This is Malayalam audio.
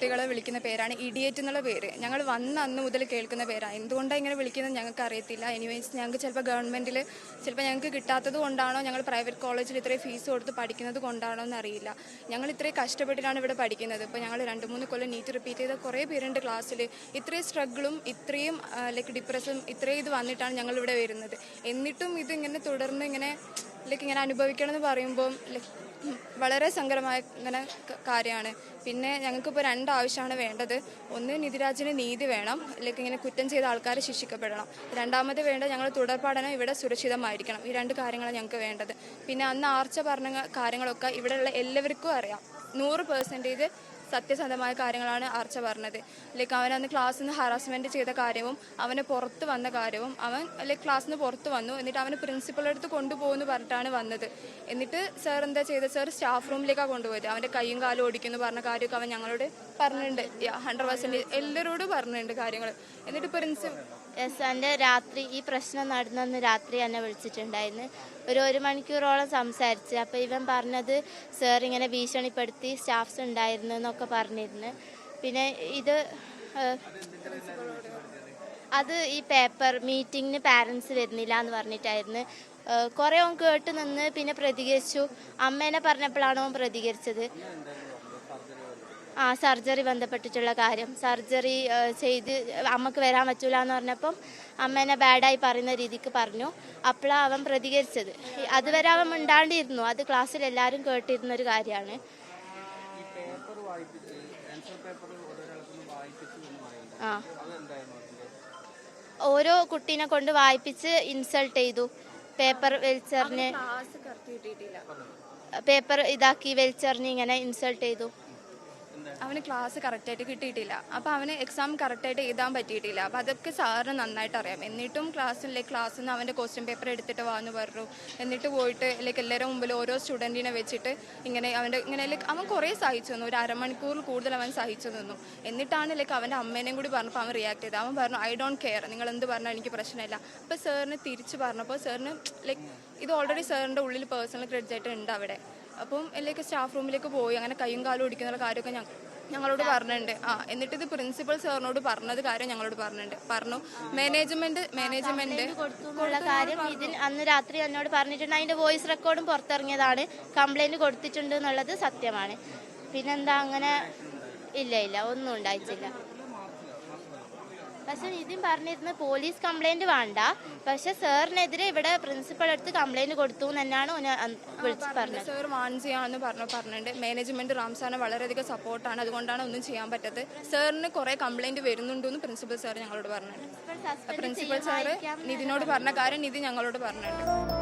കുട്ടികളെ വിളിക്കുന്ന പേരാണ് ഇഡിയറ്റ് എന്നുള്ള പേര്. ഞങ്ങൾ വന്ന അന്ന് മുതൽ കേൾക്കുന്ന പേരാണ്. എന്തുകൊണ്ടാണ് ഇങ്ങനെ വിളിക്കുന്നത് ഞങ്ങൾക്ക് അറിയത്തില്ല. എനിവേസ് ഞങ്ങൾക്ക് ചിലപ്പോൾ ഗവൺമെൻറ്റിൽ ചിലപ്പോൾ ഞങ്ങൾക്ക് കിട്ടാത്തത് കൊണ്ടാണോ ഞങ്ങൾ പ്രൈവറ്റ് കോളേജിൽ ഇത്രയും ഫീസ് കൊടുത്ത് പഠിക്കുന്നത് കൊണ്ടാണോ എന്നറിയില്ല. ഞങ്ങൾ ഇത്രയും കഷ്ടപ്പെട്ടിട്ടാണ് ഇവിടെ പഠിക്കുന്നത്. ഇപ്പോൾ ഞങ്ങൾ 2-3 കൊല്ലം നീറ്റ് റിപ്പീറ്റ് ചെയ്ത കുറേ പേരുണ്ട് ക്ലാസ്സിൽ. ഇത്രയും സ്ട്രഗിളും ഇത്രയും ഡിപ്രസും ഇത്രയും ഇത് വന്നിട്ടാണ് ഞങ്ങൾ ഇവിടെ വരുന്നത്. എന്നിട്ടും ഇതിങ്ങനെ തുടർന്ന് ഇങ്ങനെ ഇങ്ങനെ അനുഭവിക്കണം എന്ന് പറയുമ്പോൾ വളരെ സങ്കടമായ ഇങ്ങനെ കാര്യമാണ്. പിന്നെ ഞങ്ങൾക്കിപ്പോൾ 2 ആവശ്യമാണ് വേണ്ടത്. ഒന്ന്, നിധിരാജിന് നീതി വേണം, ഇങ്ങനെ കുറ്റം ചെയ്ത ആൾക്കാർ ശിക്ഷിക്കപ്പെടണം. രണ്ടാമത് വേണ്ടത് ഞങ്ങൾ തുടർ പഠനം ഇവിടെ സുരക്ഷിതമായിരിക്കണം. ഈ 2 കാര്യങ്ങളാണ് ഞങ്ങൾക്ക് വേണ്ടത്. പിന്നെ അന്ന് ആർച്ച പറഞ്ഞ കാര്യങ്ങളൊക്കെ ഇവിടെയുള്ള എല്ലാവർക്കും അറിയാം. 100% സത്യസന്ധമായ കാര്യങ്ങളാണ് ആർച്ച പറഞ്ഞത്. അവനന്ന് ക്ലാസ്സിൽ നിന്ന് ഹറാസ്മെൻറ്റ് ചെയ്ത കാര്യവും അവനെ പുറത്ത് വന്ന കാര്യവും അവൻ ക്ലാസ്സിൽ നിന്ന് പുറത്ത് വന്നു. എന്നിട്ട് അവന് പ്രിൻസിപ്പളുടെ അടുത്ത് കൊണ്ടുപോകുമെന്ന് പറഞ്ഞിട്ടാണ് വന്നത്. എന്നിട്ട് സാർ എന്താ ചെയ്തത്? സാർ സ്റ്റാഫ് റൂമിലേക്കാണ് കൊണ്ടുപോയത്. അവൻ്റെ കൈയും കാലും ഓടിക്കുമെന്ന് പറഞ്ഞ കാര്യമൊക്കെ അവൻ ഞങ്ങളോട് പറഞ്ഞിട്ടുണ്ട്. 100% എല്ലാവരോടും പറഞ്ഞിട്ടുണ്ട് കാര്യങ്ങൾ. എന്നിട്ട് എൻ്റെ രാത്രി ഈ പ്രശ്നം നടന്നെന്ന് രാത്രി എന്നെ വിളിച്ചിട്ടുണ്ടായിരുന്നു. ഒരു മണിക്കൂറോളം സംസാരിച്ച്. അപ്പോൾ ഇവൻ പറഞ്ഞത് സാർ ഇങ്ങനെ ഭീഷണിപ്പെടുത്തി സ്റ്റാഫ്സ് ഉണ്ടായിരുന്നു എന്നൊക്കെ പറഞ്ഞിരുന്നു. പിന്നെ അത് ഈ പേപ്പർ മീറ്റിങ്ങിന് പാരൻസ് വരുന്നില്ല എന്ന് പറഞ്ഞിട്ടായിരുന്നു. കുറേ ഓൻ കേട്ട് നിന്ന് പിന്നെ പ്രതികരിച്ചു. അമ്മേനെ പറഞ്ഞപ്പോഴാണ് ഓൻ പ്രതികരിച്ചത്. സർജറി ബന്ധപ്പെട്ടിട്ടുള്ള കാര്യം. സർജറി ചെയ്ത് അമ്മക്ക് വരാൻ പറ്റൂല എന്ന് പറഞ്ഞപ്പം അമ്മേനെ ബാഡായി പറയുന്ന രീതിക്ക് പറഞ്ഞു. അപ്പോഴാണ് അവൻ പ്രതികരിച്ചത്. അതുവരെ അവൻ മിണ്ടാണ്ടിരുന്നു. അത് ക്ലാസ്സിൽ എല്ലാവരും കേട്ടിരുന്നൊരു കാര്യമാണ്. ഓരോ കുട്ടീനെ കൊണ്ട് വായിപ്പിച്ച് ഇൻസൾട്ട് ചെയ്തു. പേപ്പർ വലിച്ചെറിഞ്ഞ് പേപ്പർ ഇതാക്കി വലിച്ചെറിഞ്ഞ് ഇങ്ങനെ ഇൻസൾട്ട് ചെയ്തു. അവന് ക്ലാസ് കറക്റ്റായിട്ട് കിട്ടിയിട്ടില്ല. അപ്പോൾ അവന് എക്സാം കറക്റ്റായിട്ട് എഴുതാൻ പറ്റിയിട്ടില്ല. അപ്പോൾ അതൊക്കെ സാറിന് നന്നായിട്ട് അറിയാം. എന്നിട്ടും ക്ലാസ്സിൽ നിന്ന് അവൻ്റെ ക്വസ്റ്റ്യൻ പേപ്പർ എടുത്തിട്ട് വാന്ന് പറഞ്ഞു. എന്നിട്ട് പോയിട്ട് എല്ലാവരുടെ മുമ്പിൽ ഓരോ സ്റ്റുഡൻറ്റിനെ വെച്ചിട്ട് ഇങ്ങനെ അവൻ കുറേ സഹിച്ചു നിന്നു. ഒരു അരമണിക്കൂറിൽ കൂടുതൽ അവൻ സഹിച്ചു നിന്നു. എന്നിട്ടാണ് അവൻ്റെ അമ്മേനെയും കൂടി പറഞ്ഞപ്പോൾ അവൻ റിയാക്ട് ചെയ്തത്. അവൻ പറഞ്ഞു, ഐ ഡോണ്ട് കെയർ, നിങ്ങൾ എന്ത് പറഞ്ഞാൽ എനിക്ക് പ്രശ്നമില്ല. അപ്പോൾ സാറിന് തിരിച്ച് പറഞ്ഞപ്പോൾ സാറിന് ഇത് ഓൾറെഡി സാറിൻ്റെ ഉള്ളിൽ പേഴ്സണൽ ക്രെഡിറ്റ് ആയിട്ട് ഉണ്ട് അവിടെ. അപ്പം സ്റ്റാഫ് റൂമിലേക്ക് പോയി അങ്ങനെ കൈയും കാലും ഓടിക്കുന്ന കാര്യമൊക്കെ ഞങ്ങളോട് പറഞ്ഞിട്ടുണ്ട്. എന്നിട്ട് ഇത് പ്രിൻസിപ്പൽ സാറിനോട് പറഞ്ഞത് കാര്യം ഞങ്ങളോട് പറഞ്ഞു. മാനേജ്മെന്റ് കൊടുത്തുള്ള കാര്യം ഇതിൽ അന്ന് രാത്രി എന്നോട് പറഞ്ഞിട്ടുണ്ട്. അതിന്റെ വോയിസ് റെക്കോർഡും പുറത്തിറങ്ങിയതാണ്. കംപ്ലൈന്റ് കൊടുത്തിട്ടുണ്ട് എന്നുള്ളത് സത്യമാണ്. പിന്നെന്താ അങ്ങനെ ഇല്ല ഒന്നും ഉണ്ടായിട്ടില്ല. പക്ഷെ ഇതിന് പറഞ്ഞിരുന്നത് പോലീസ് കംപ്ലൈന്റ് വേണ്ട, പക്ഷെ സാറിനെതിരെ ഇവിടെ പ്രിൻസിപ്പൾ അടുത്ത് കംപ്ലൈന്റ് കൊടുത്തു എന്നാണ് വിളിച്ച് പറഞ്ഞത്. സാർ വാൺ ചെയ്യാമെന്ന് പറഞ്ഞിട്ടുണ്ട്. മാനേജ്മെന്റ് റാംസാറിനെ വളരെയധികം സപ്പോർട്ടാണ്, അതുകൊണ്ടാണ് ഒന്നും ചെയ്യാൻ പറ്റത്. സാറിന് കുറെ കംപ്ലൈന്റ് വരുന്നുണ്ടെന്ന് പ്രിൻസിപ്പൽ സാർ ഞങ്ങളോട് പറഞ്ഞിട്ടുണ്ട്. പ്രിൻസിപ്പൽ സാറ് നിതിനോട് പറഞ്ഞ കാര്യം നിധി ഞങ്ങളോട് പറഞ്ഞിട്ടുണ്ട്.